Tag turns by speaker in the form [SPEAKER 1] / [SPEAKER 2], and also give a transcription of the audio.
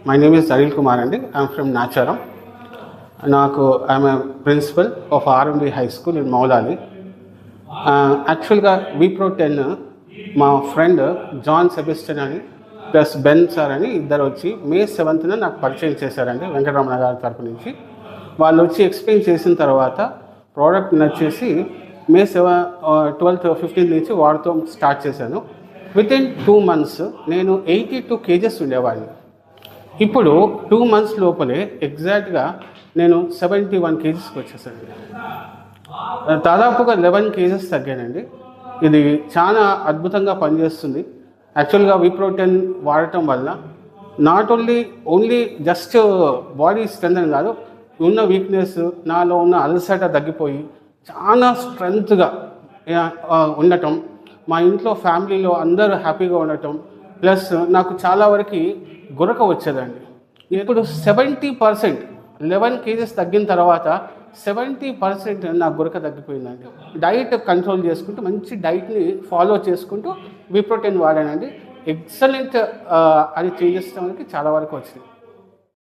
[SPEAKER 1] My name is Aril Kumar and I'm from Nacharam. I'm a principal of RMB High School in Maulali. Actually, Vipro 10 మా friend John Sebastian అని plus Ben sir అని ఇద్దరు వచ్చి మే 7th నాకు పరిచయం చేశారండి వెంకటరమణ గారి తరపు నుంచి. వాళ్ళు వచ్చి ఎక్స్ప్లెయిన్ చేసిన తర్వాత ప్రోడక్ట్ నచ్చేసి మే 12th 15th నుంచి వాడుతూ స్టార్ట్ చేశాను. వితిన్ 2 months నేను 82 kgs ఉండేవాడిని. ఇప్పుడు 2 months లోపలే ఎగ్జాక్ట్గా నేను 71 kgsకి వచ్చేసాను. దాదాపుగా 11 kgs తగ్గానండి. ఇది చాలా అద్భుతంగా పనిచేస్తుంది. యాక్చువల్గా విప్రో 10 వాడటం వల్ల not only just body strength అని కాదు, ఉన్న వీక్నెస్, నాలో ఉన్న అలసట తగ్గిపోయి చాలా స్ట్రెంత్గా ఉండటం, మా ఇంట్లో ఫ్యామిలీలో అందరూ హ్యాపీగా ఉండటం, ప్లస్ నాకు చాలా వరకు గురక వచ్చేదండి. ఇప్పుడు 70% 11 kgs తగ్గిన తర్వాత 70% నా గురక తగ్గిపోయిందండి. డైట్ కంట్రోల్ చేసుకుంటూ మంచి డైట్ని ఫాలో చేసుకుంటూ విప్రో 10 వాడానండి. ఎక్సలెంట్ అది చేంజెస్ చాలా వరకు వచ్చింది.